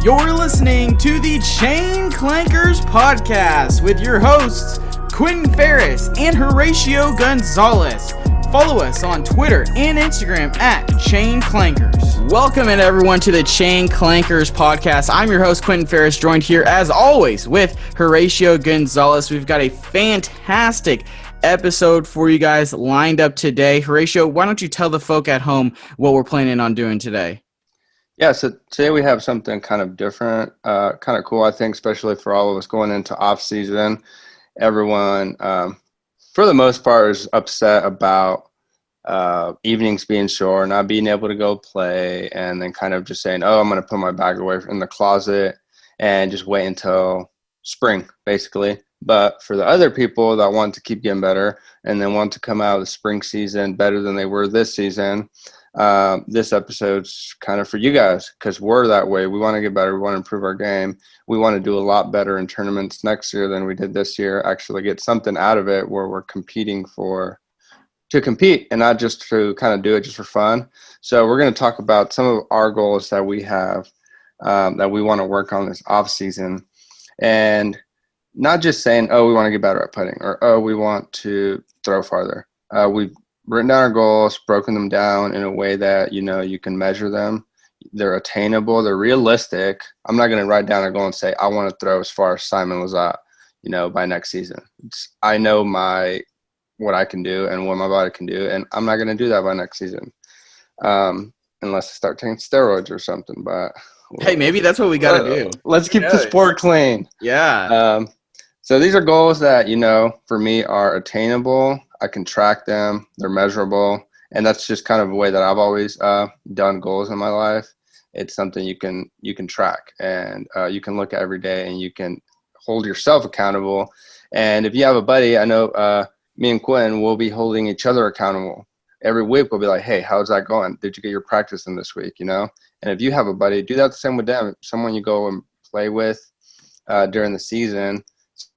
You're listening to the Chain Clankers podcast with your hosts, Quentin Ferris and Horatio Gonzalez. Follow us on Twitter and Instagram at Chain Clankers. Welcome everyone to the Chain Clankers podcast. I'm your host, Quentin Ferris, joined here as always with Horatio Gonzalez. We've got a fantastic episode for you guys lined up today. Horatio, why don't you tell the folk at home what we're planning on doing today? Yeah, so today we have something kind of different, kind of cool, I think, especially for all of us going into off-season. Everyone, for the most part, is upset about evenings being short, not being able to go play, and then kind of just saying, oh, I'm going to put my bag away in the closet and just wait until spring, basically. But for the other people that want to keep getting better and then want to come out of the spring season better than they were this season, this episode's kind of for you guys because we're that way. We want to get better. We want to improve our game. We want to do a lot better in tournaments next year than we did this year, actually get something out of it where we're competing to compete and not just to kind of do it just for fun. So we're going to talk about some of our goals that we have that we want to work on this off season, and not just saying, oh, we want to get better at putting or, oh, we want to throw farther. We've written down our goals, broken them down in a way that, you can measure them. They're attainable. They're realistic. I'm not going to write down a goal and say, I want to throw as far as Simon Lazat, by next season. I know what I can do and what my body can do, and I'm not going to do that by next season unless I start taking steroids or something. But hey, maybe that's what we got to do. Let's keep the sport clean. Yeah. So these are goals that, for me are attainable. I can track them. They're measurable. And that's just kind of a way that I've always done goals in my life. It's something you can track and you can look at every day and you can hold yourself accountable. And if you have a buddy, I know me and Quinn will be holding each other accountable. Every week we'll be like, hey, how's that going? Did you get your practice in this week? And if you have a buddy, do that the same with them. Someone you go and play with during the season,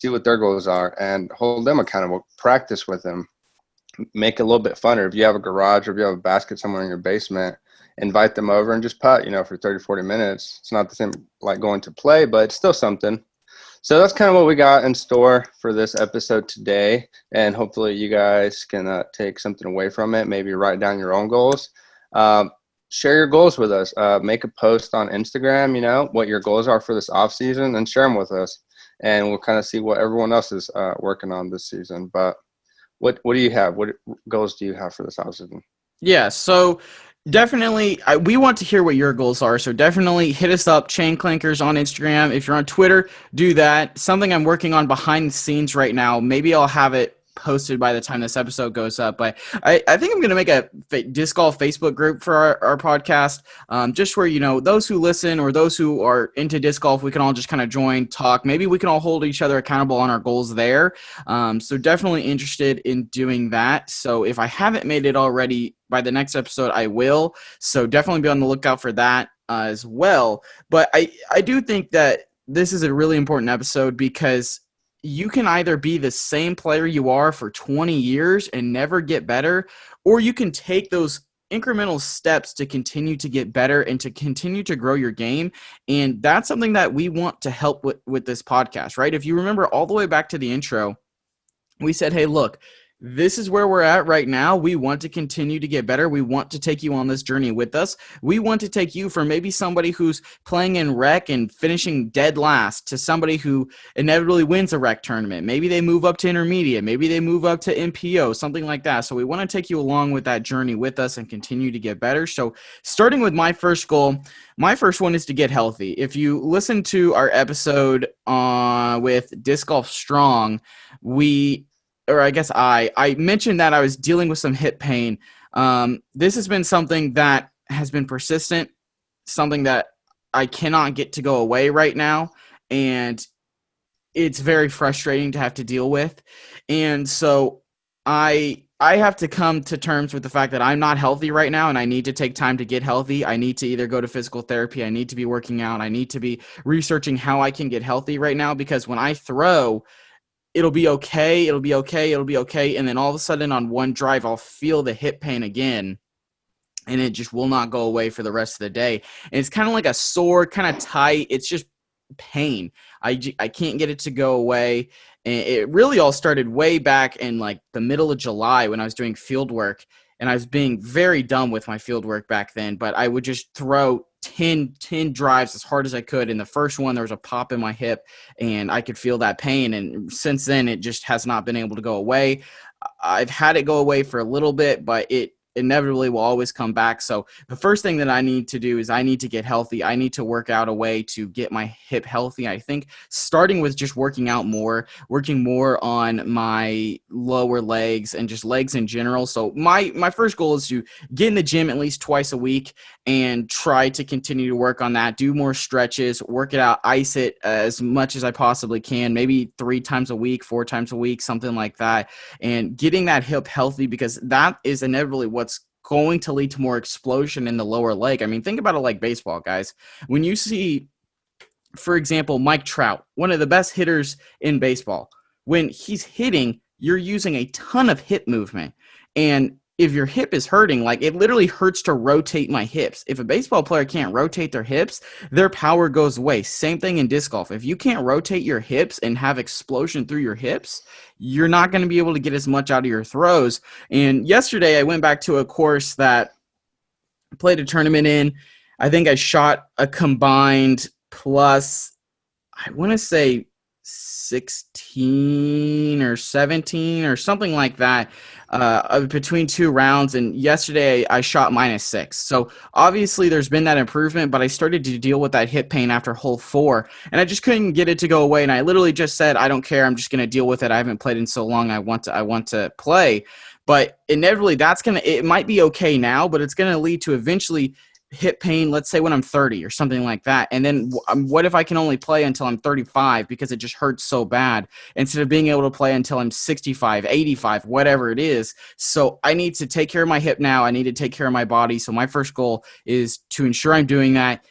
see what their goals are and hold them accountable. Practice with them. Make it a little bit funner. If you have a garage or if you have a basket somewhere in your basement, invite them over and just putt, for 30, 40 minutes. It's not the same like going to play, but it's still something. So that's kind of what we got in store for this episode today. And hopefully you guys can take something away from it. Maybe write down your own goals. Share your goals with us. Make a post on Instagram, what your goals are for this off season and share them with us. And we'll kind of see what everyone else is working on this season. But what do you have? What goals do you have for this offseason? Yeah, so definitely, we want to hear what your goals are. So definitely hit us up, Chain Clankers on Instagram. If you're on Twitter, do that. Something I'm working on behind the scenes right now. Maybe I'll have it posted by the time this episode goes up. But I think I'm going to make a disc golf Facebook group for our podcast, just where, those who listen or those who are into disc golf, we can all just kind of join, talk. Maybe we can all hold each other accountable on our goals there. So definitely interested in doing that. So if I haven't made it already by the next episode, I will. So definitely be on the lookout for that as well. But I do think that this is a really important episode because you can either be the same player you are for 20 years and never get better, or you can take those incremental steps to continue to get better and to continue to grow your game. And that's something that we want to help with this podcast, right? If you remember all the way back to the intro, we said, hey, look, this is where we're at right now. We want to continue to get better. We want to take you on this journey with us. We want to take you from maybe somebody who's playing in rec and finishing dead last to somebody who inevitably wins a rec tournament. Maybe they move up to intermediate. Maybe they move up to MPO, something like that. So we want to take you along with that journey with us and continue to get better. So starting with my first goal, my first one is to get healthy. If you listen to our episode with Disc Golf Strong, I mentioned that I was dealing with some hip pain. This has been something that has been persistent, something that I cannot get to go away right now, and it's very frustrating to have to deal with. And so I have to come to terms with the fact that I'm not healthy right now, and I need to take time to get healthy. I need to either go to physical therapy, I need to be working out, I need to be researching how I can get healthy right now, because when I throw, it'll be okay, and then all of a sudden on one drive, I'll feel the hip pain again. and it just will not go away for the rest of the day. And it's kind of like a sore, kind of tight. It's just pain. I can't get it to go away. And it really all started way back in like the middle of July when I was doing field work, and I was being very dumb with my field work back then, but I would just throw 10 drives as hard as I could. In the first one, there was a pop in my hip, and I could feel that pain. And since then, it just has not been able to go away. I've had it go away for a little bit, but it inevitably will always come back. So the first thing that I need to do is I need to get healthy. I need to work out a way to get my hip healthy. I think starting with just working out more, working more on my lower legs and just legs in general. So my first goal is to get in the gym at least twice a week and try to continue to work on that, do more stretches, work it out, ice it as much as I possibly can, maybe 3 times a week, 4 times a week, something like that, and getting that hip healthy, because that is inevitably what's going to lead to more explosion in the lower leg. I mean, think about it like baseball, guys. When you see, for example, Mike Trout, one of the best hitters in baseball, when he's hitting, you're using a ton of hip movement. And if your hip is hurting, like it literally hurts to rotate my hips. If a baseball player can't rotate their hips, their power goes away. Same thing in disc golf. If you can't rotate your hips and have explosion through your hips, you're not going to be able to get as much out of your throws. And yesterday I went back to a course that I played a tournament in. I think I shot a combined plus, I want to say 16 or 17 or something like that, between 2 rounds. And yesterday I shot -6. So obviously there's been that improvement, but I started to deal with that hip pain after hole 4, and I just couldn't get it to go away. And I literally just said, I don't care. I'm just going to deal with it. I haven't played in so long. I want to play. But inevitably it might be okay now, but it's going to lead to eventually hip pain, let's say when I'm 30 or something like that. And then what if I can only play until I'm 35 because it just hurts so bad, instead of being able to play until I'm 65, 85, whatever it is. So I need to take care of my hip now. I need to take care of my body. So my first goal is to ensure I'm doing that: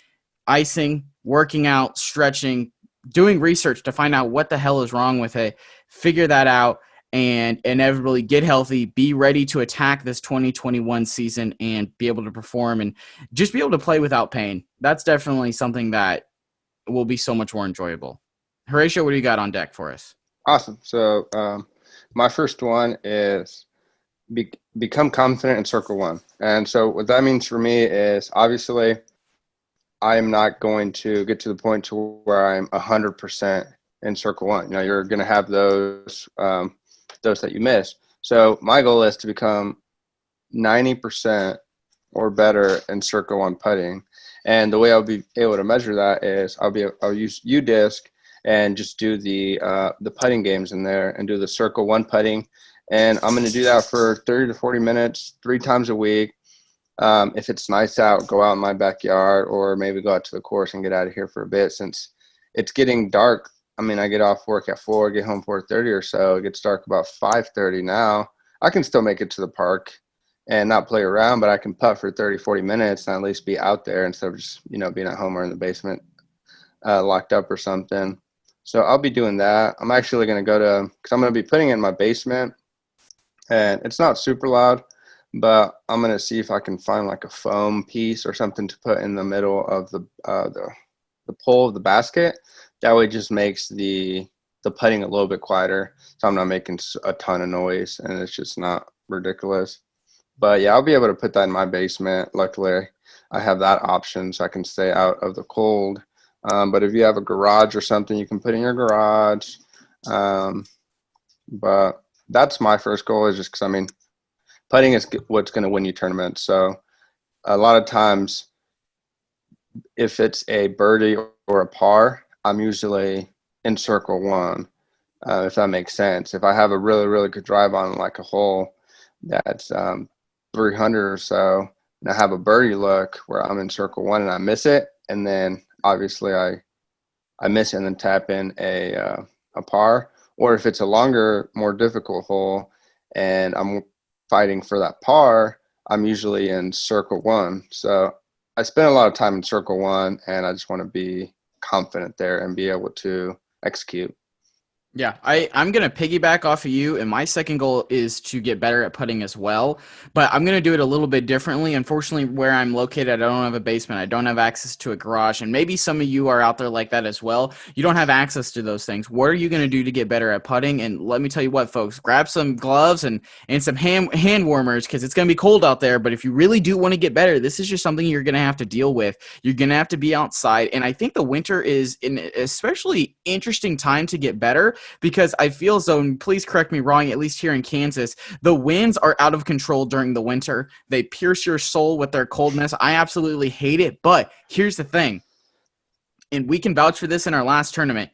icing, working out, stretching, doing research to find out what the hell is wrong with it, figure that out, and inevitably get healthy, be ready to attack this 2021 season and be able to perform and just be able to play without pain. That's definitely something that will be so much more enjoyable. Horatio, what do you got on deck for us? Awesome. So my first one is become confident in circle one. And so what that means for me is, obviously I'm not going to get to the point to where I'm 100% in circle one. You're going to have those that you miss. So my goal is to become 90% or better in circle one putting. And the way I'll be able to measure that is I'll use UDisc and just do the putting games in there and do the circle one putting. And I'm going to do that for 30 to 40 minutes, 3 times a week. If it's nice out, go out in my backyard, or maybe go out to the course and get out of here for a bit, since it's getting dark. I mean, I get off work at 4, get home 4:30 or so. It gets dark about 5:30 now. I can still make it to the park and not play around, but I can putt for 30, 40 minutes and at least be out there instead of just, being at home or in the basement locked up or something. So I'll be doing that. I'm actually going to because I'm going to be putting it in my basement, and it's not super loud, but I'm going to see if I can find like a foam piece or something to put in the middle of the pole of the basket. That way it just makes the putting a little bit quieter, so I'm not making a ton of noise and it's just not ridiculous. But yeah, I'll be able to put that in my basement. Luckily, I have that option so I can stay out of the cold. But if you have a garage or something, you can put in your garage. But that's my first goal, is just because, I mean, putting is what's going to win you tournaments. So a lot of times, if it's a birdie or a par, I'm usually in circle one, if that makes sense. If I have a really, really good drive on like a hole that's 300 or so, and I have a birdie look where I'm in circle one and I miss it, and then obviously I miss it and then tap in a par. Or if it's a longer, more difficult hole and I'm fighting for that par, I'm usually in circle one. So I spend a lot of time in circle one, and I just want to be confident there and be able to execute. Yeah, I'm going to piggyback off of you, and my second goal is to get better at putting as well. But I'm going to do it a little bit differently. Unfortunately, where I'm located, I don't have a basement. I don't have access to a garage. And maybe some of you are out there like that as well. You don't have access to those things. What are you going to do to get better at putting? And let me tell you what, folks, grab some gloves and some hand warmers because it's going to be cold out there. But if you really do want to get better, this is just something you're going to have to deal with. You're going to have to be outside. And I think the winter is an especially interesting time to get better because I feel as though, and please correct me wrong, at least here in Kansas, the winds are out of control during the winter. They pierce your soul with their coldness. I absolutely hate it. But here's the thing, and we can vouch for this in our last tournament.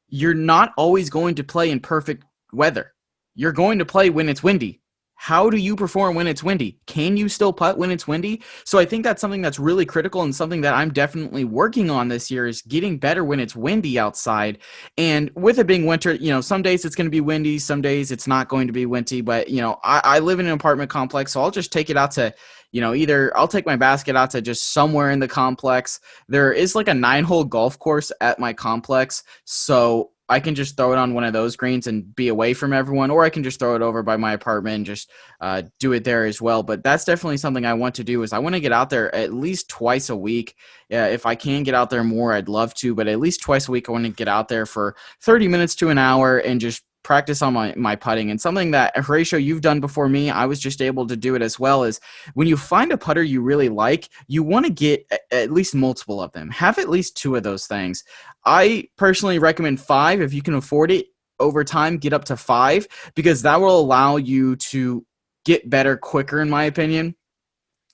You're not always going to play in perfect weather. You're going to play when it's windy. How do you perform when it's windy? Can you still putt when it's windy? So I think that's something that's really critical and something that I'm definitely working on this year is getting better when it's windy outside. And with it being winter, some days it's going to be windy, some days it's not going to be windy. But, I live in an apartment complex, so I'll just take it out to, either I'll take my basket out to just somewhere in the complex. There is like a 9-hole golf course at my complex. So I can just throw it on one of those greens and be away from everyone, or I can just throw it over by my apartment and just do it there as well. But that's definitely something I want to do is I want to get out there at least twice a week. If I can get out there more, I'd love to, but at least twice a week, I want to get out there for 30 minutes to an hour and just practice on my putting. And something that, Horatio, you've done before me, I was just able to do it as well, is when you find a putter you really like, you want to get at least multiple of them. Have at least 2 of those things. I personally recommend 5 if you can afford it. Over time, get up to 5 because that will allow you to get better quicker, in my opinion.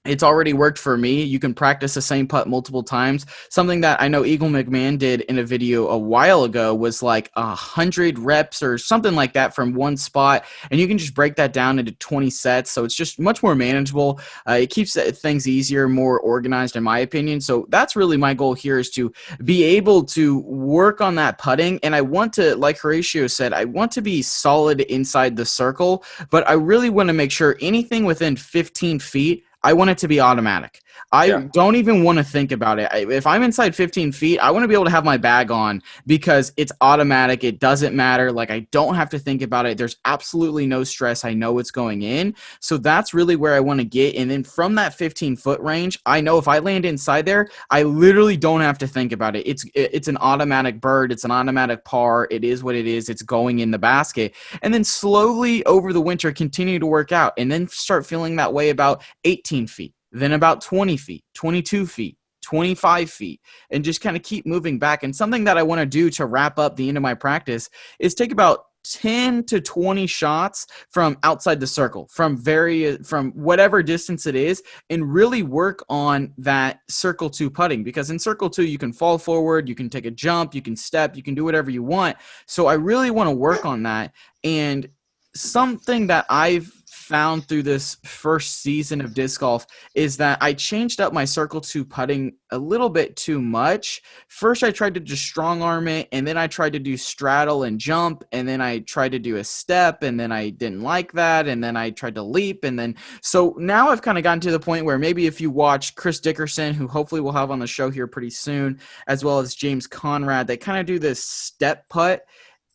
It's already worked for me. You can practice the same putt multiple times. Something that I know Eagle McMahon did in a video a while ago was like 100 reps or something like that from one spot. And you can just break that down into 20 sets. So it's just much more manageable. It keeps things easier, more organized in my opinion. So that's really my goal here is to be able to work on that putting. And I want to, like Horatio said, I want to be solid inside the circle, but I really want to make sure anything within 15 feet, I want it to be automatic. I Yeah. don't even want to think about it. If I'm inside 15 feet, I want to be able to have my bag on because it's automatic. It doesn't matter. Like, I don't have to think about it. There's absolutely no stress. I know it's going in. So that's really where I want to get. And then from that 15-foot range, I know if I land inside there, I literally don't have to think about it. It's an automatic bird. It's an automatic par. It is what it is. It's going in the basket. And then slowly over the winter, continue to work out and then start feeling that way about 18 feet, then about 20 feet, 22 feet, 25 feet, and just kind of keep moving back. And something that I want to do to wrap up the end of my practice is take about 10 to 20 shots from outside the circle, from whatever distance it is, and really work on that circle 2 putting, because in circle 2 you can fall forward, you can take a jump, you can step, you can do whatever you want. So I really want to work on that. And something that I've found through this first season of disc golf is that I changed up my circle 2 putting a little bit too much. First, I tried to just strong arm it, and then I tried to do straddle and jump, and then I tried to do a step, and then I didn't like that, and then I tried to leap, and then so now I've kind of gotten to the point where maybe if you watch Chris Dickerson, who hopefully we'll have on the show here pretty soon, as well as James Conrad, they kind of do this step putt,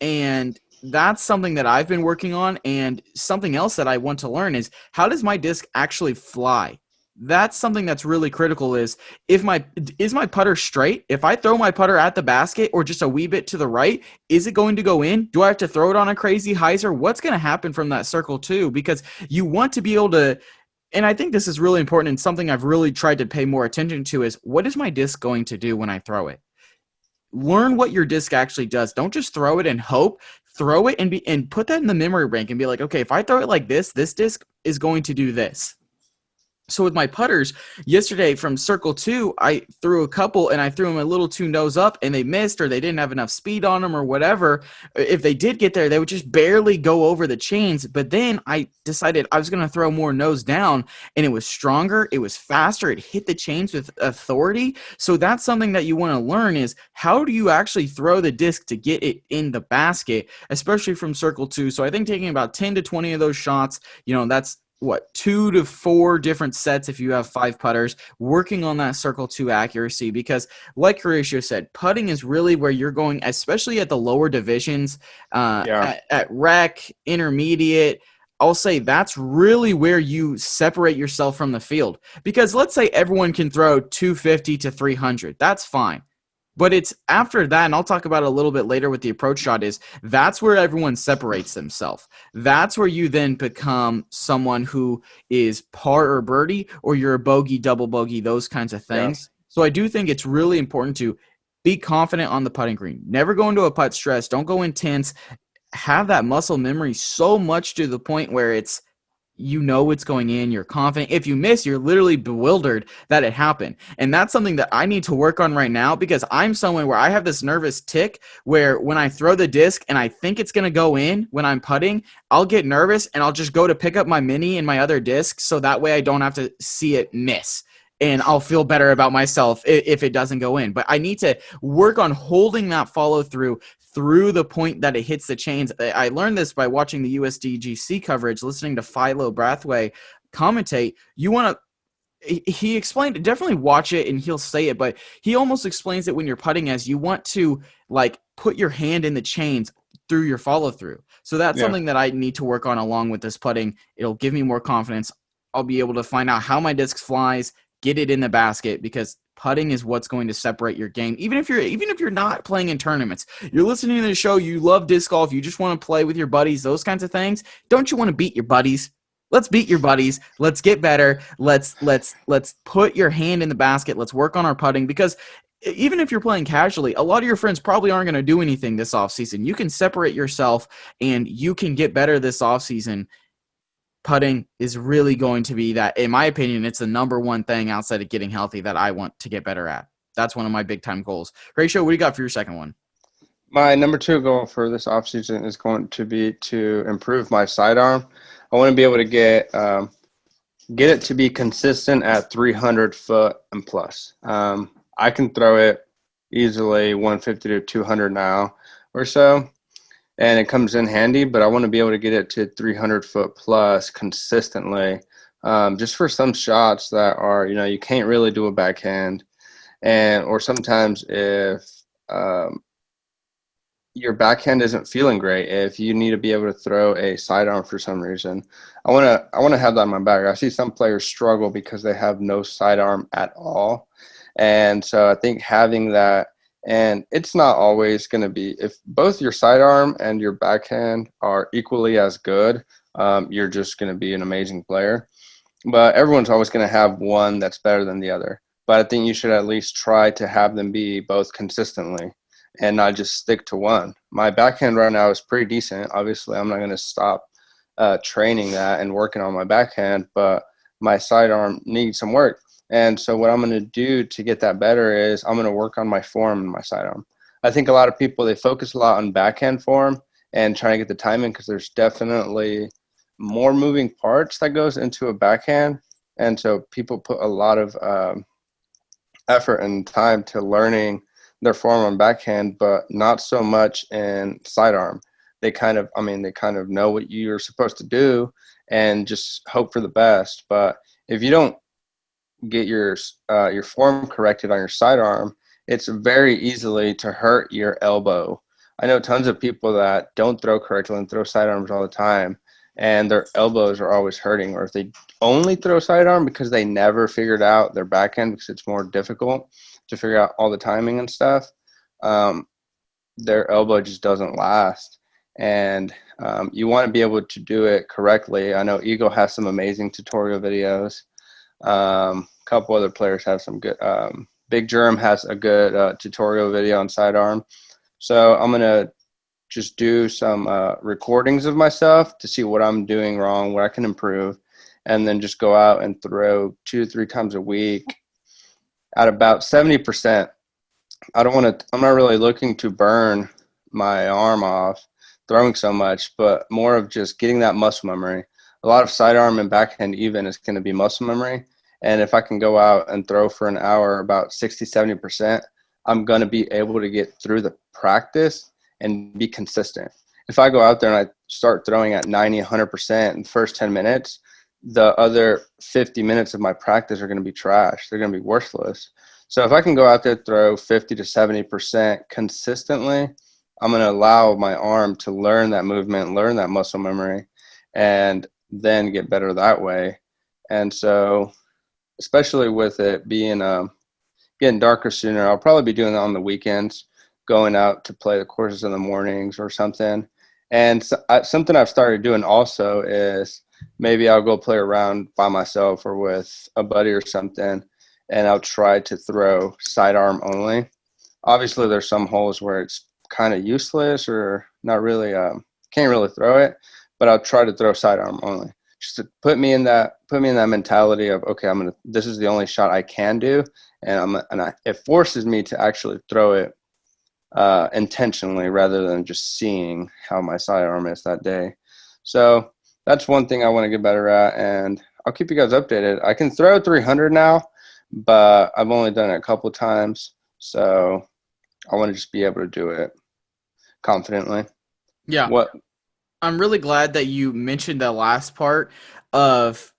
and that's something that I've been working on. And something else that I want to learn is, how does my disc actually fly? That's something that's really critical is my putter straight? If I throw my putter at the basket or just a wee bit to the right, is it going to go in? Do I have to throw it on a crazy hyzer? What's going to happen from that circle too? Because you want to be able to, and I think this is really important and something I've really tried to pay more attention to is, what is my disc going to do when I throw it? Learn what your disc actually does. Don't just throw it and hope. Throw it and put that in the memory bank and be like, okay, if I throw it like this disc is going to do this. So with my putters yesterday from circle 2, I threw a couple and I threw them a little too nose up and they missed, or they didn't have enough speed on them or whatever. If they did get there, they would just barely go over the chains. But then I decided I was going to throw more nose down, and it was stronger. It was faster. It hit the chains with authority. So that's something that you want to learn is, how do you actually throw the disc to get it in the basket, especially from circle 2. So I think taking about 10 to 20 of those shots, that's what, 2 to 4 different sets if you have 5 putters, working on that circle 2 accuracy, because like Horatio said, putting is really where you're going, especially at the lower divisions, Yeah. at rec, intermediate. I'll say that's really where you separate yourself from the field, because let's say everyone can throw 250 to 300. That's fine. But it's after that, and I'll talk about it a little bit later with the approach shot, is that's where everyone separates themselves. That's where you then become someone who is par or birdie, or you're a bogey, double bogey, those kinds of Yeah. things. So I do think it's really important to be confident on the putting green. Never go into a putt stress. Don't go intense. Have that muscle memory so much to the point where it's, you know, it's going in, you're confident. If you miss, you're literally bewildered that it happened. And that's something that I need to work on right now, because I'm someone where I have this nervous tick where when I throw the disc and I think it's going to go in when I'm putting, I'll get nervous and I'll just go to pick up my mini and my other disc, so that way I don't have to see it miss. And I'll feel better about myself if it doesn't go in. But I need to work on holding that follow through the point that it hits the chains. I learned this by watching the USDGC coverage, listening to Philo Brathwaite commentate. You want to, he explained it, definitely watch it and he'll say it, but he almost explains it when you're putting as you want to like put your hand in the chains through your follow through. So that's Yeah. something that I need to work on along with this putting. It'll give me more confidence. I'll be able to find out how my disc flies, get it in the basket, because putting is what's going to separate your game. Even if you're not playing in tournaments, you're listening to the show, you love disc golf, you just want to play with your buddies, those kinds of things. Don't you want to beat your buddies? Let's beat your buddies. Let's get better. Let's put your hand in the basket. Let's work on our putting, because even if you're playing casually, a lot of your friends probably aren't going to do anything this offseason. You can separate yourself and you can get better this offseason. Putting is really going to be that, in my opinion, it's the number one thing outside of getting healthy that I want to get better at. That's one of my big time goals. Ratio, what do you got for your second one? My number 2 goal for this offseason is going to be to improve my sidearm. I want to be able to get it to be consistent at 300 foot and plus. I can throw it easily 150 to 200 now or so, and it comes in handy, but I want to be able to get it to 300 foot plus consistently, just for some shots that are, you can't really do a backhand, or sometimes if your backhand isn't feeling great, if you need to be able to throw a sidearm for some reason, I want to have that in my bag. I see some players struggle because they have no sidearm at all, and so I think having that, and it's not always going to be, if both your sidearm and your backhand are equally as good, you're just going to be an amazing player. But everyone's always going to have one that's better than the other. But I think you should at least try to have them be both consistently and not just stick to one. My backhand right now is pretty decent. Obviously, I'm not going to stop training that and working on my backhand, but my sidearm needs some work. And so what I'm going to do to get that better is I'm going to work on my form and my sidearm. I think a lot of people, they focus a lot on backhand form and trying to get the timing, because there's definitely more moving parts that goes into a backhand. And so people put a lot of effort and time to learning their form on backhand, but not so much in sidearm. They kind of know what you're supposed to do and just hope for the best. But if you don't get your form corrected on your sidearm, it's very easily to hurt your elbow. I know tons of people that don't throw correctly and throw sidearms all the time, and their elbows are always hurting. Or if they only throw sidearm because they never figured out their backhand, because it's more difficult to figure out all the timing and stuff, um, their elbow just doesn't last. And you want to be able to do it correctly. I know Eagle has some amazing tutorial videos. A couple other players have some good. Big Germ has a good tutorial video on sidearm. So I'm going to just do some recordings of myself to see what I'm doing wrong, what I can improve, and then just go out and throw 2 to 3 times a week at about 70%. I'm not really looking to burn my arm off throwing so much, but more of just getting that muscle memory. A lot of sidearm and backhand even is going to be muscle memory. And if I can go out and throw for an hour about 60, 70%, I'm going to be able to get through the practice and be consistent. If I go out there and I start throwing at 90, 100% in the first 10 minutes, the other 50 minutes of my practice are going to be trash. They're going to be worthless. So if I can go out there, throw 50 to 70% consistently, I'm going to allow my arm to learn that movement, learn that muscle memory, and then get better that way. And so, especially with it being getting darker sooner, I'll probably be doing that on the weekends, going out to play the courses in the mornings or something. And so, something I've started doing also is maybe I'll go play around by myself or with a buddy or something, and I'll try to throw sidearm only. Obviously, there's some holes where it's kind of useless or not really, can't really throw it, but I'll try to throw sidearm only. Just to put me in that mentality of, okay, this is the only shot I can do, and it forces me to actually throw it intentionally rather than just seeing how my sidearm is that day. So that's one thing I want to get better at, and I'll keep you guys updated. I can throw 300 now, but I've only done it a couple times, so I want to just be able to do it confidently. Yeah, What? I'm really glad that you mentioned the last part of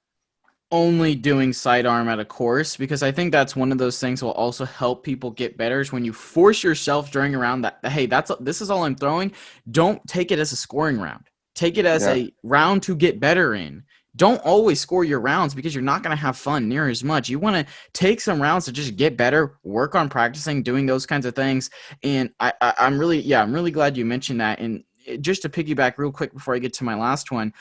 only doing sidearm at a course, because I think that's one of those things that will also help people get better is when you force yourself during a round that, hey, this is all I'm throwing. Don't take it as a scoring round. Take it as Yeah, a round to get better in. Don't always score your rounds because you're not going to have fun near as much. You want to take some rounds to just get better, work on practicing, doing those kinds of things. And I'm really glad you mentioned that. And just to piggyback real quick before I get to my last one,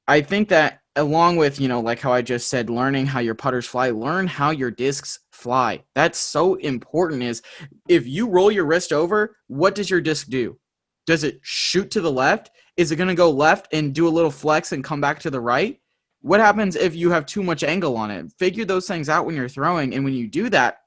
I think that along with, like how I just said, learning how your putters fly, learn how your discs fly. That's so important is if you roll your wrist over, what does your disc do? Does it shoot to the left? Is it going to go left and do a little flex and come back to the right? What happens if you have too much angle on it? Figure those things out when you're throwing. And when you do that,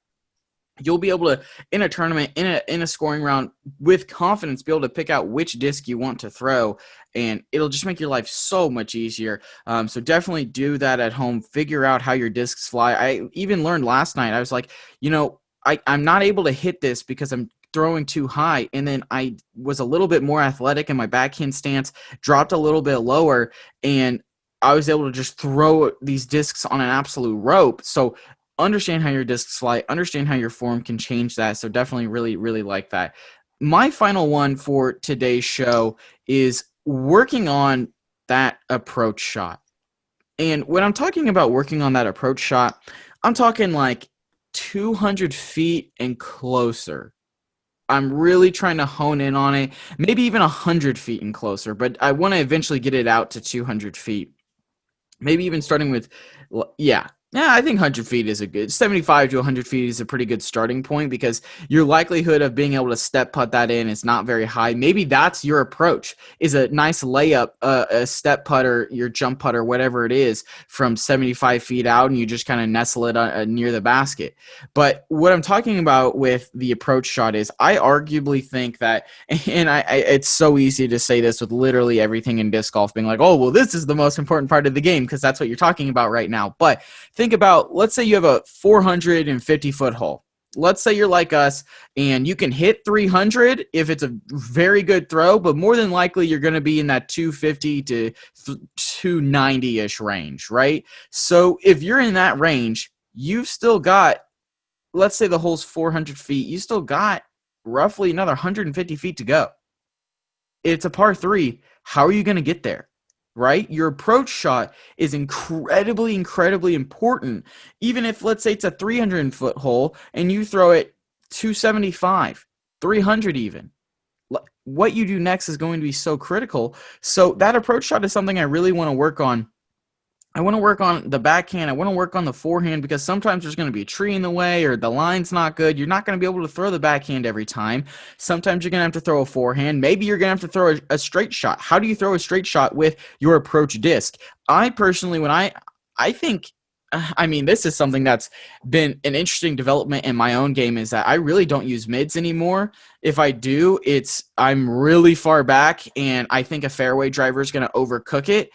you'll be able to, in a tournament, in a scoring round, with confidence, be able to pick out which disc you want to throw, and it'll just make your life so much easier. So definitely do that at home. Figure out how your discs fly. I even learned last night. I was like, I'm not able to hit this because I'm throwing too high, and then I was a little bit more athletic, and my backhand stance dropped a little bit lower, and I was able to just throw these discs on an absolute rope. So understand how your discs fly, understand how your form can change that. So definitely really, really like that. My final one for today's show is working on that approach shot. And when I'm talking about working on that approach shot, I'm talking like 200 feet and closer. I'm really trying to hone in on it, maybe even 100 feet and closer, but I want to eventually get it out to 200 feet. Maybe even starting with, yeah. Yeah, I think 100 feet is a good, 75 to 100 feet is a pretty good starting point because your likelihood of being able to step putt that in is not very high. Maybe that's your approach, is a nice layup, a step putter, your jump putter, whatever it is, from 75 feet out, and you just kind of nestle it near the basket. But what I'm talking about with the approach shot is I arguably think that, and it's so easy to say this with literally everything in disc golf being like, oh, well, this is the most important part of the game because that's what you're talking about right now. But think about, let's say you have a 450-foot hole. Let's say you're like us and you can hit 300 if it's a very good throw, but more than likely you're going to be in that 250 to 290-ish range, right? So if you're in that range, you've still got, let's say the hole's 400 feet, you still got roughly another 150 feet to go. It's a par three. How are you going to get there? Right? Your approach shot is incredibly, incredibly important. Even if, let's say, it's a 300-foot hole and you throw it 275, 300 even. What you do next is going to be so critical. So that approach shot is something I really want to work on. I want to work on the backhand. I want to work on the forehand because sometimes there's going to be a tree in the way or the line's not good. You're not going to be able to throw the backhand every time. Sometimes you're going to have to throw a forehand. Maybe you're going to have to throw a straight shot. How do you throw a straight shot with your approach disc? I personally, I think, I mean, this is something that's been an interesting development in my own game is that I really don't use mids anymore. If I do, I'm really far back and I think a fairway driver is going to overcook it,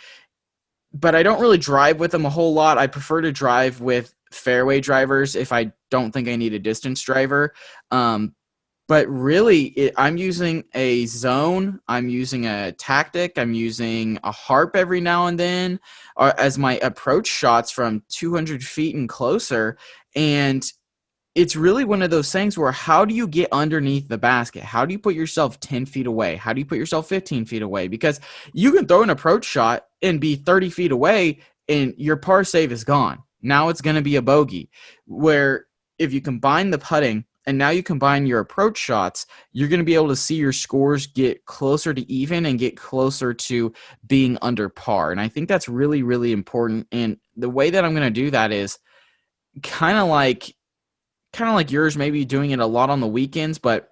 but I don't really drive with them a whole lot. I prefer to drive with fairway drivers if I don't think I need a distance driver. But really, I'm using a zone, I'm using a tactic, I'm using a harp every now and then as my approach shots from 200 feet and closer. And it's really one of those things where how do you get underneath the basket? How do you put yourself 10 feet away? How do you put yourself 15 feet away? Because you can throw an approach shot and be 30 feet away and your par save is gone. Now it's going to be a bogey. Where if you combine the putting and now you combine your approach shots, you're going to be able to see your scores get closer to even and get closer to being under par. And I think that's really, really important. And the way that I'm going to do that is kind of like yours, maybe doing it a lot on the weekends, but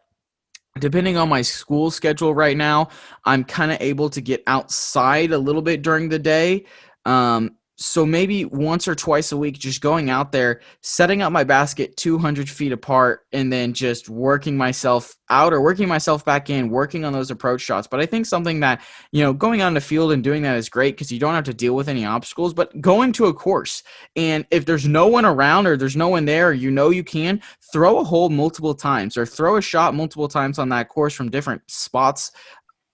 depending on my school schedule right now, I'm kind of able to get outside a little bit during the day. So maybe once or twice a week, just going out there, setting up my basket 200 feet apart, and then just working myself out or working myself back in, working on those approach shots. But I think something that, going on the field and doing that is great because you don't have to deal with any obstacles, but going to a course. And if there's no one around or there's no one there, or you can, throw a hole multiple times or throw a shot multiple times on that course from different spots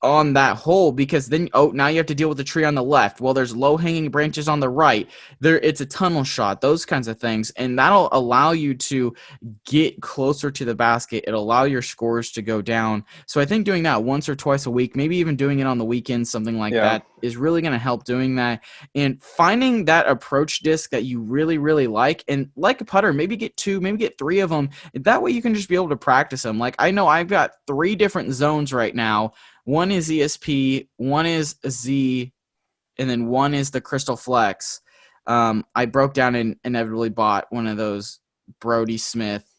on that hole, because then now you have to deal with the tree on the left. Well, there's low hanging branches on the right. It's a tunnel shot, those kinds of things, and that'll allow you to get closer to the basket. It'll allow your scores to go down. So I think doing that once or twice a week, maybe even doing it on the weekends, something like Yeah. that, is really going to help doing that. And finding that approach disc that you really, really like, and like a putter, maybe get 2, maybe get 3 of them. That way you can just be able to practice them. Like, I know I've got 3 different zones right now. One is ESP, one is Z, and then one is the Crystal Flex. I broke down and inevitably bought one of those Brody Smith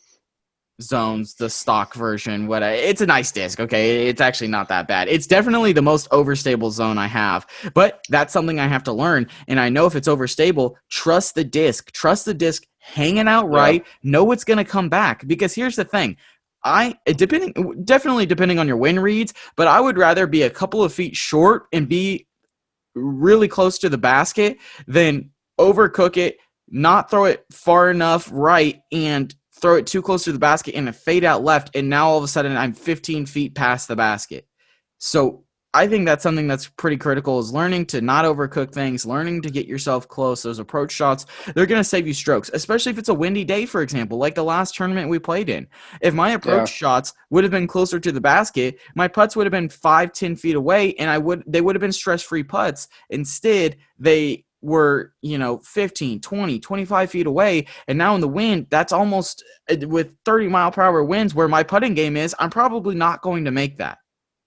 zones, the stock version. It's a nice disc, okay? It's actually not that bad. It's definitely the most overstable zone I have, but that's something I have to learn. And I know if it's overstable, trust the disc hanging out right, know it's going to come back. Because here's the thing. Definitely depending on your wind reads, but I would rather be a couple of feet short and be really close to the basket than overcook it, not throw it far enough right, and throw it too close to the basket and a fade out left, and now all of a sudden I'm 15 feet past the basket. So I think that's something that's pretty critical, is learning to not overcook things, learning to get yourself close. Those approach shots, they're going to save you strokes, especially if it's a windy day, for example, like the last tournament we played in. If my approach shots would have been closer to the basket, my putts would have been 5-10 feet away, and they would have been stress-free putts. Instead, they were 15, 20, 25 feet away, and now in the wind, that's almost, with 30 mile per hour winds where my putting game is, I'm probably not going to make that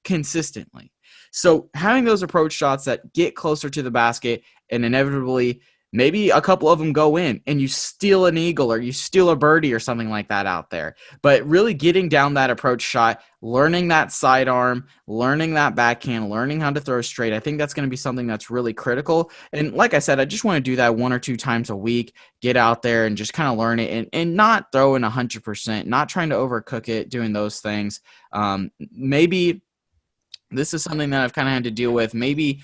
consistently. So having those approach shots that get closer to the basket, and inevitably maybe a couple of them go in and you steal an eagle or you steal a birdie or something like that out there. But really getting down that approach shot, learning that sidearm, learning that backhand, learning how to throw straight, I think that's going to be something that's really critical. And like I said, I just want to do that 1 or 2 times a week, get out there and just kind of learn it, and not throw in 100%, not trying to overcook it, doing those things. Maybe this is something that I've kind of had to deal with, maybe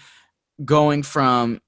going from,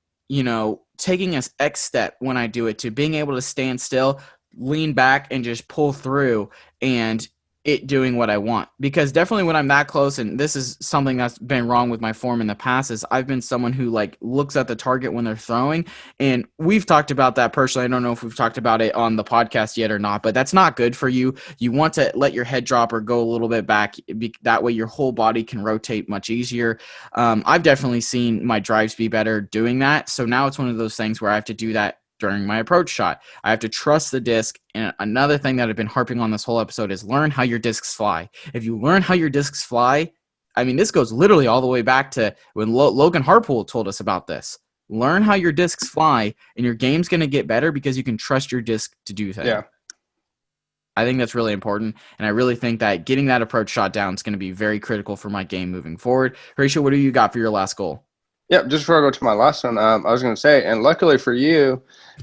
taking a X step when I do it to being able to stand still, lean back, and just pull through, and it doing what I want. Because definitely when I'm that close, and this is something that's been wrong with my form in the past, is I've been someone who looks at the target when they're throwing. And we've talked about that personally. I don't know if we've talked about it on the podcast yet or not, but that's not good for you. You want to let your head drop or go a little bit back. That way your whole body can rotate much easier. I've definitely seen my drives be better doing that. So now it's one of those things where I have to do that during my approach shot. I have to trust the disc. And another thing that I've been harping on this whole episode is learn how your discs fly. If you learn how your discs fly, I mean, this goes literally all the way back to when Logan Harpool told us about this. Learn how your discs fly, and your game's going to get better because you can trust your disc to do things. Yeah. I think that's really important, and I really think that getting that approach shot down is going to be very critical for my game moving forward. Horatio, what do you got for your last goal? Yeah, just before I go to my last one, I was going to say, and luckily for you,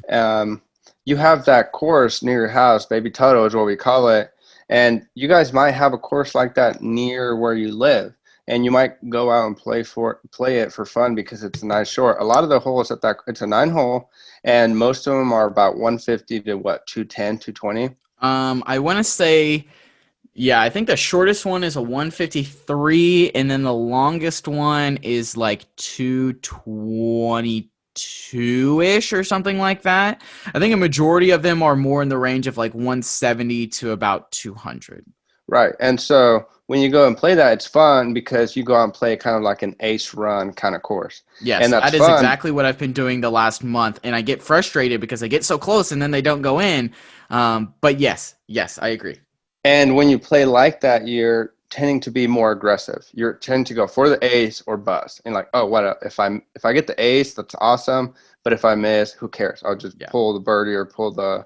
you have that course near your house. Baby Tuttle is what we call it. And you guys might have a course like that near where you live. And you might go out and play it for fun because it's a nice short. A lot of the holes it's a 9-hole, and most of them are about 150 to 210, 220. I want to say Yeah, I think the shortest one is a 153, and then the longest one is like 222-ish or something like that. I think a majority of them are more in the range of like 170 to about 200. Right. And so when you go and play that, it's fun because you go out and play kind of like an ace run kind of course. Yes, And that's that is fun. exactly what I've been doing the last month, and I get frustrated because I get so close and then they don't go in. But yes, I agree. And when you play like that, you're tending to be more aggressive. You're tending to go for the ace or bust. And like, oh, what if I get the ace, that's awesome. But if I miss, who cares? I'll just Yeah. pull the birdie or pull the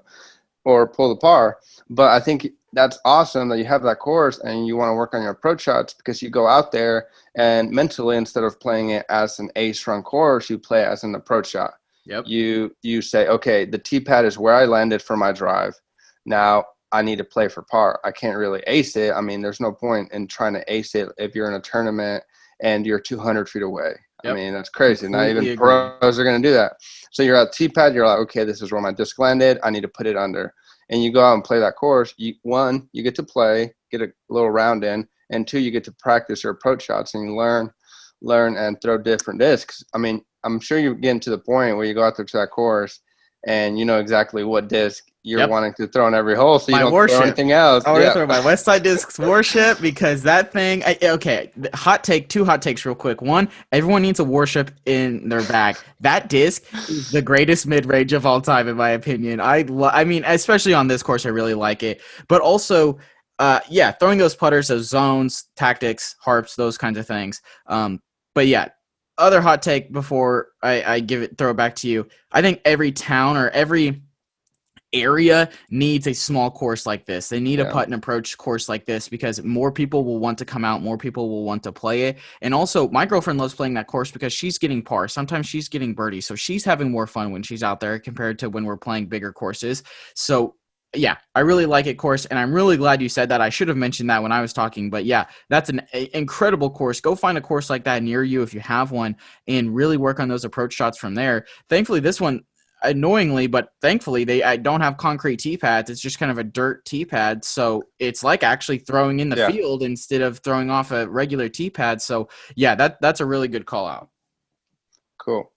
par. But I think that's awesome that you have that course and you want to work on your approach shots because you go out there and mentally, instead of playing it as an ace run course, you play it as an approach shot. Yep. You say, okay, the tee pad is where I landed for my drive. Now I need to play for par. I can't really ace it. I mean, there's no point in trying to ace it if you're in a tournament and you're 200 feet away. I Yep. mean, that's crazy. Not even Completely agree. pros are going to do that. So you're at tee pad. You're like, okay, this is where my disc landed. I need to put it under. And you go out and play that course. One, you get to play, get a little round in, and two, you get to practice your approach shots and you learn and throw different discs. I mean, I'm sure you're getting to the point where you go out there to that course and you know exactly what disc you're Yep. wanting to throw in every hole, so you My don't throw worship. anything else. I want to Yeah, throw my West Side Discs worship because that thing. Okay, hot take. Two hot takes, real quick. One, everyone needs a worship in their bag. That disc is the greatest mid range of all time, in my opinion. I mean, especially on this course, I really like it. But also, yeah, throwing those putters, those zones, tactics, harps, those kinds of things. But yeah, other hot take before I throw it back to you. I think every town or every area needs a small course like this. They need a yeah, putt and approach course like this because more people will want to come out, more people will want to play it. And also, my girlfriend loves playing that course because she's getting par. Sometimes she's getting birdie. So she's having more fun when she's out there compared to when we're playing bigger courses. So yeah, I really like it course, and I'm really glad you said that. I should have mentioned that when I was talking, but yeah, that's an incredible course. Go find a course like that near you if you have one, and really work on those approach shots from there. Thankfully, this one, annoyingly, but thankfully I don't have concrete tee pads. It's just kind of a dirt tee pad, so it's like actually throwing in the yeah. field instead of throwing off a regular tee pad. So yeah, that's a really good call out. Cool.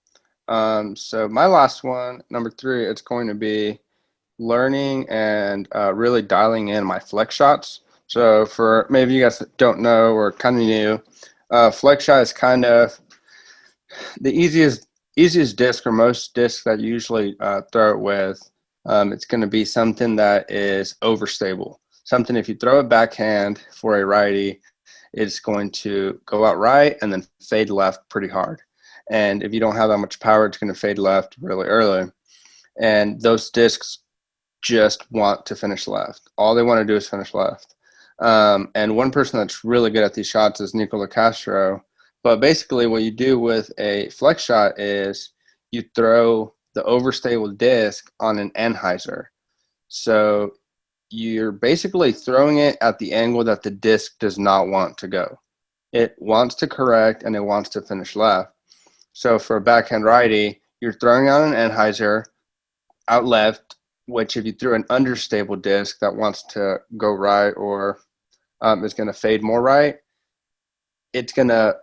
So my last one, number three, it's going to be learning and really dialing in my flex shots. So for maybe you guys that don't know or kind of new, flex shot is kind of the easiest disc or most discs that you usually throw it with. It's going to be something that is overstable. Something if you throw it backhand for a righty, it's going to go out right and then fade left pretty hard. And if you don't have that much power, it's going to fade left really early. And those discs just want to finish left. All they want to do is finish left. And one person that's really good at these shots is Nicola Castro. But basically, what you do with a flex shot is you throw the overstable disc on an anhyzer. So you're basically throwing it at the angle that the disc does not want to go. It wants to correct and it wants to finish left. So for a backhand righty, you're throwing on an anhyzer out left, which if you threw an understable disc that wants to go right or is going to fade more right, it's going to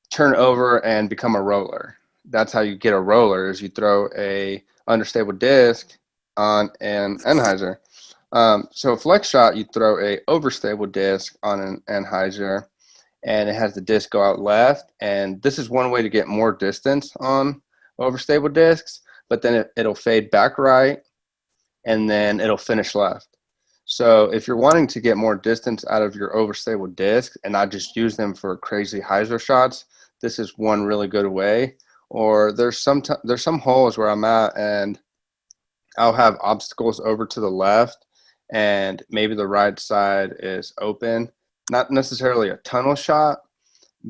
turn over and become a roller. That's how you get a roller is you throw a understable disc on an anhyzer. So a flex shot, you throw a overstable disc on an anhyzer and it has the disc go out left. And this is one way to get more distance on overstable discs, but then it'll fade back right and then it'll finish left. So if you're wanting to get more distance out of your overstable discs and not just use them for crazy hyzer shots, this is one really good way. Or there's some holes where I'm at and I'll have obstacles over to the left and maybe the right side is open. Not necessarily a tunnel shot,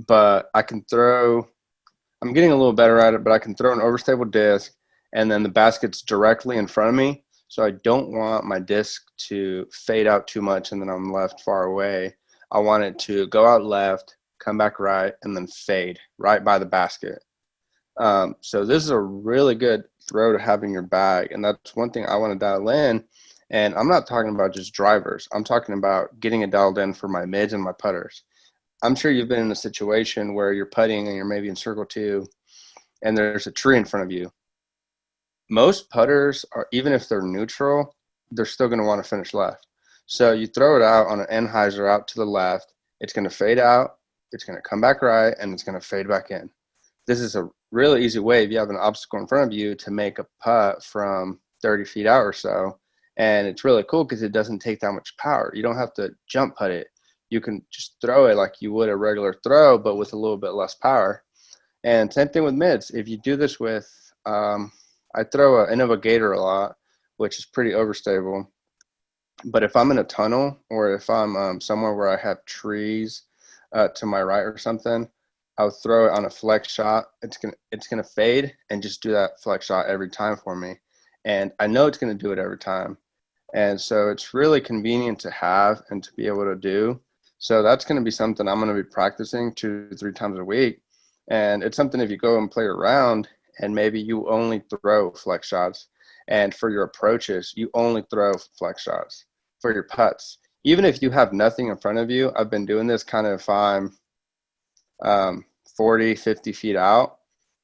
but I'm getting a little better at it, but I can throw an overstable disc and then the basket's directly in front of me. So I don't want my disc to fade out too much and then I'm left far away. I want it to go out left, come back right, and then fade right by the basket. So this is a really good throw to have in your bag. And that's one thing I want to dial in And I'm not talking about just drivers. I'm talking about getting it dialed in for my mids and my putters. I'm sure you've been in a situation where you're putting and you're maybe in circle 2 and there's a tree in front of you. Most putters are, even if they're neutral, they're still going to want to finish left. So you throw it out on an Anheuser out to the left. It's going to fade out. It's going to come back right, and it's going to fade back in. This is a really easy way if you have an obstacle in front of you to make a putt from 30 feet out or so. And it's really cool because it doesn't take that much power. You don't have to jump putt it. You can just throw it like you would a regular throw, but with a little bit less power. And same thing with mids. If you do this with, I throw an Innova Gator a lot, which is pretty overstable. But if I'm in a tunnel or if I'm somewhere where I have trees to my right or something, I'll throw it on a flex shot. It's gonna fade and just do that flex shot every time for me. And I know it's gonna do it every time. And so it's really convenient to have and to be able to do. So that's gonna be something I'm gonna be practicing 2 to 3 times a week. And it's something if you go and play around and maybe you only throw flex shots, and for your approaches, you only throw flex shots. For your putts, even if you have nothing in front of you, I've been doing this kind of if I'm 40, 50 feet out,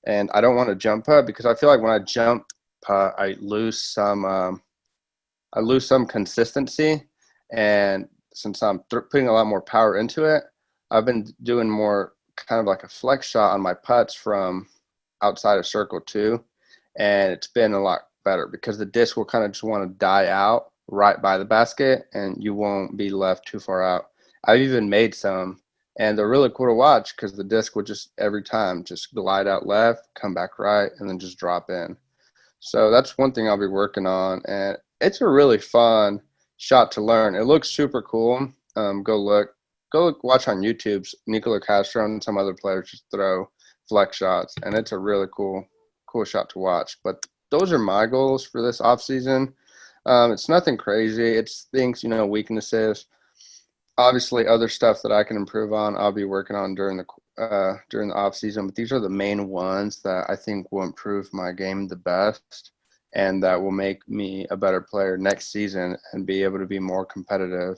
and I don't want to jump putt because I feel like when I jump putt, I lose some consistency. And since I'm putting a lot more power into it, I've been doing more kind of like a flex shot on my putts from outside of circle 2, and it's been a lot better because the disc will kind of just want to die out right by the basket and you won't be left too far out. I've even made some, and they're really cool to watch because the disc will just every time just glide out left, come back right, and then just drop in. So that's one thing I'll be working on, and it's a really fun shot to learn. It looks super cool. Go look, watch on YouTube's Nicola Castro and some other players just throw flex shots, and it's a really cool shot to watch. But those are my goals for this off season. It's nothing crazy. It's things, weaknesses. Obviously, other stuff that I can improve on, I'll be working on during the off season. But these are the main ones that I think will improve my game the best, and that will make me a better player next season and be able to be more competitive.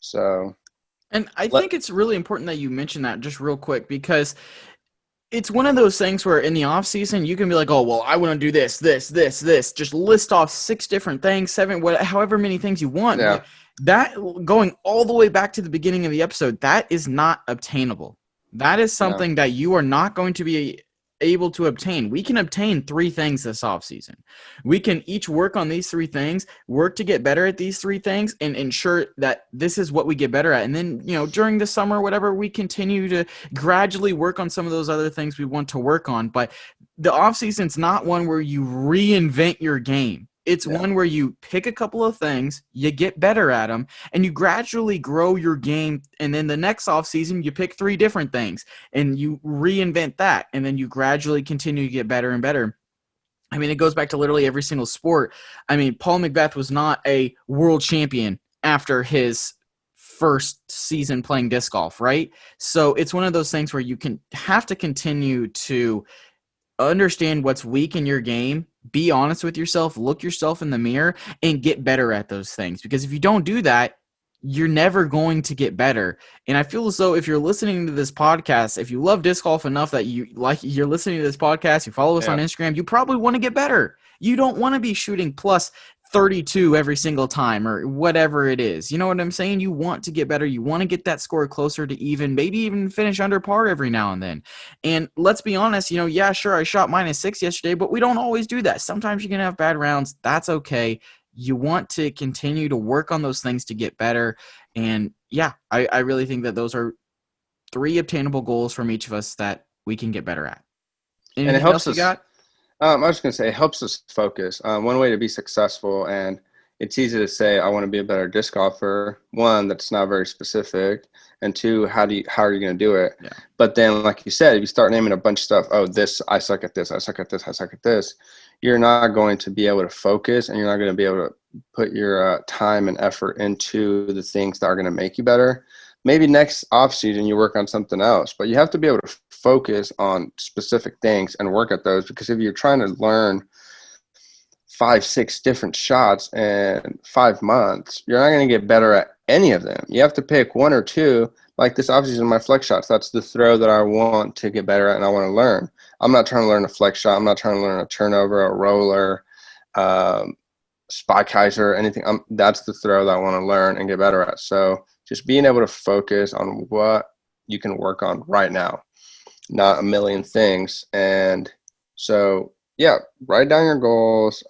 So, And I think it's really important that you mention that just real quick because it's one of those things where in the off season you can be like, oh, well, I want to do this, this, this, this. Just list off 6 different things, 7, however many things you want. yeah, But that going all the way back to the beginning of the episode, that is not obtainable. That is no, something that you are not going to be able to obtain. We can obtain 3 things this offseason. We can each work on these 3 things, work to get better at these 3 things, and ensure that this is what we get better at. And then, during the summer, whatever, we continue to gradually work on some of those other things we want to work on. But the offseason is not one where you reinvent your game. It's yeah. one where you pick a couple of things, you get better at them, and you gradually grow your game. And then the next offseason, you pick 3 different things, and you reinvent that, and then you gradually continue to get better and better. I mean, it goes back to literally every single sport. I mean, Paul Macbeth was not a world champion after his first season playing disc golf, right? So it's one of those things where you have to continue to understand what's weak in your game, be honest with yourself, look yourself in the mirror, and get better at those things. Because if you don't do that, you're never going to get better. And I feel as though if you're listening to this podcast, if you love disc golf enough that you're listening to this podcast, you follow us on Instagram, you probably want to get better. You don't want to be shooting plus 32 every single time or whatever it is. You know what I'm saying? You want to get better. You want to get that score closer to even, maybe even finish under par every now and then. And let's be honest, yeah, sure, I shot -6 yesterday, but we don't always do that. Sometimes you can have bad rounds. That's okay. You want to continue to work on those things to get better. And yeah, I really think that those are 3 obtainable goals from each of us that we can get better at. And it Anything helps else you us. got? I was going to say it helps us focus. One way to be successful, and it's easy to say I want to be a better disc golfer. 1, that's not very specific, and 2, how are you going to do it? Yeah. But then, like you said, if you start naming a bunch of stuff, oh, this I suck at this, I suck at this, I suck at this, you're not going to be able to focus, and you're not going to be able to put your time and effort into the things that are going to make you better. Maybe next off season you work on something else, but you have to be able to focus on specific things and work at those, because if you're trying to learn 5, 6 different shots in 5 months, you're not going to get better at any of them. You have to pick one or two. Like this offseason, my flex shots, that's the throw that I want to get better at and I want to learn. I'm not trying to learn a flex shot. I'm not trying to learn a turnover, a roller, spy Kaiser, anything. That's the throw that I want to learn and get better at. So just being able to focus on what you can work on right now, not a million things. And so, yeah, write down your goals.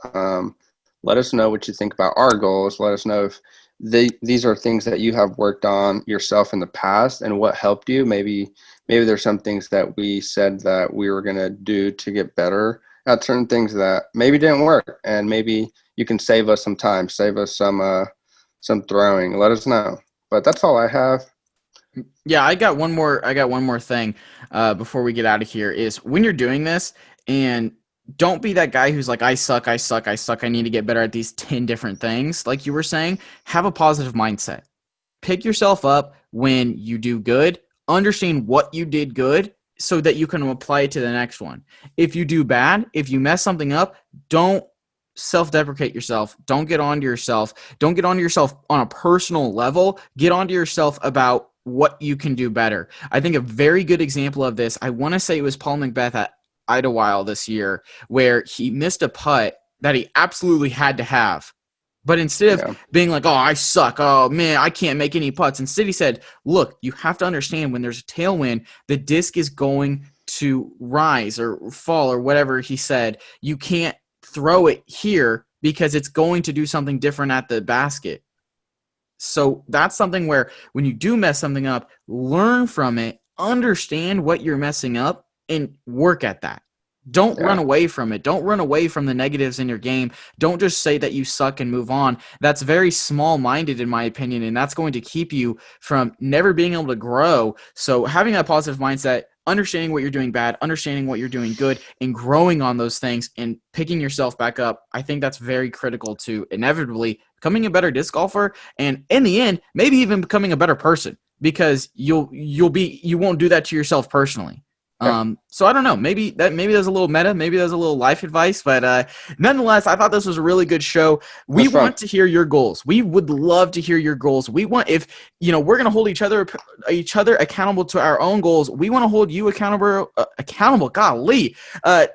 Let us know what you think about our goals. Let us know if these are things that you have worked on yourself in the past and what helped you. Maybe there's some things that we said that we were going to do to get better at certain things that maybe didn't work, and maybe you can save us some time, save us some throwing. Let us know. But that's all I have. Yeah, I got one more thing before we get out of here is when you're doing this, and don't be that guy who's like, I suck, I need to get better at these 10 different things. Like you were saying, have a positive mindset. Pick yourself up when you do good, understand what you did good so that you can apply it to the next one. If you do bad, if you mess something up, don't self-deprecate yourself. Don't get onto yourself. Don't get onto yourself on a personal level. Get onto yourself about what you can do better. I think a very good example of this, I want to say it was Paul Macbeth at Idlewild this year, where he missed a putt that he absolutely had to have. But instead of being like, oh, I suck, oh, man, I can't make any putts, instead he said, look, you have to understand when there's a tailwind, the disc is going to rise or fall or whatever he said. You can't throw it here because it's going to do something different at the basket. So that's something where when you do mess something up, learn from it, understand what you're messing up, and work at that. Don't run away from it. Don't run away from the negatives in your game. Don't just say that you suck and move on. That's very small-minded in my opinion, and that's going to keep you from never being able to grow. So having that positive mindset, understanding what you're doing bad, understanding what you're doing good, and growing on those things and picking yourself back up, I think that's very critical to inevitably becoming a better disc golfer, and in the end, maybe even becoming a better person, because you won't do that to yourself personally. So I don't know, maybe there's a little meta, maybe there's a little life advice, but nonetheless, I thought this was a really good show. We want to hear your goals. We would love to hear your goals. We want, if we're going to hold each other accountable to our own goals, we want to hold you accountable,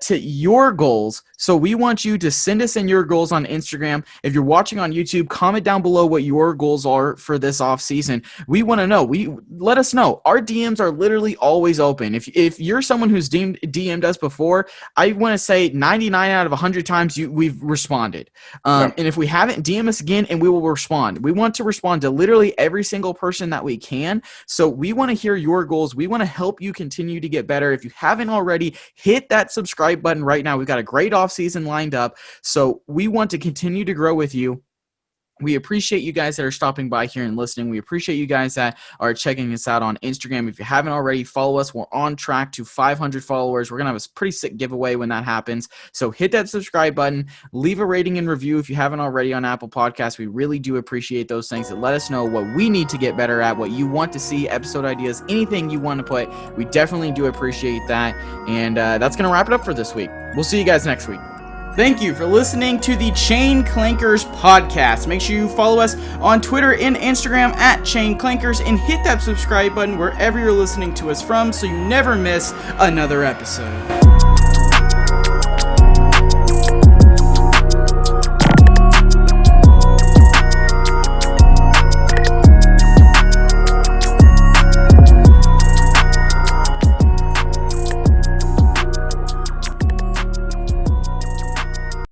to your goals. So we want you to send us in your goals on Instagram. If you're watching on YouTube, comment down below what your goals are for this off season. We want to know. Let us know. Our DMs are literally always open. If you're someone who's DM'd us before, I want to say 99 out of 100 times we've responded. And if we haven't, DM us again and we will respond. We want to respond to literally every single person that we can. So we want to hear your goals. We want to help you continue to get better. If you haven't already, hit that subscribe button right now. We've got a great off season lined up. So we want to continue to grow with you. We appreciate you guys that are stopping by here and listening. We appreciate you guys that are checking us out on Instagram. If you haven't already, follow us. We're on track to 500 followers. We're going to have a pretty sick giveaway when that happens. So hit that subscribe button. Leave a rating and review if you haven't already on Apple Podcasts. We really do appreciate those things. That let us know what we need to get better at, what you want to see, episode ideas, anything you want to put. We definitely do appreciate that. And that's going to wrap it up for this week. We'll see you guys next week. Thank you for listening to the Chain Clankers podcast. Make sure you follow us on Twitter and Instagram at Chain Clankers and hit that subscribe button wherever you're listening to us from so you never miss another episode.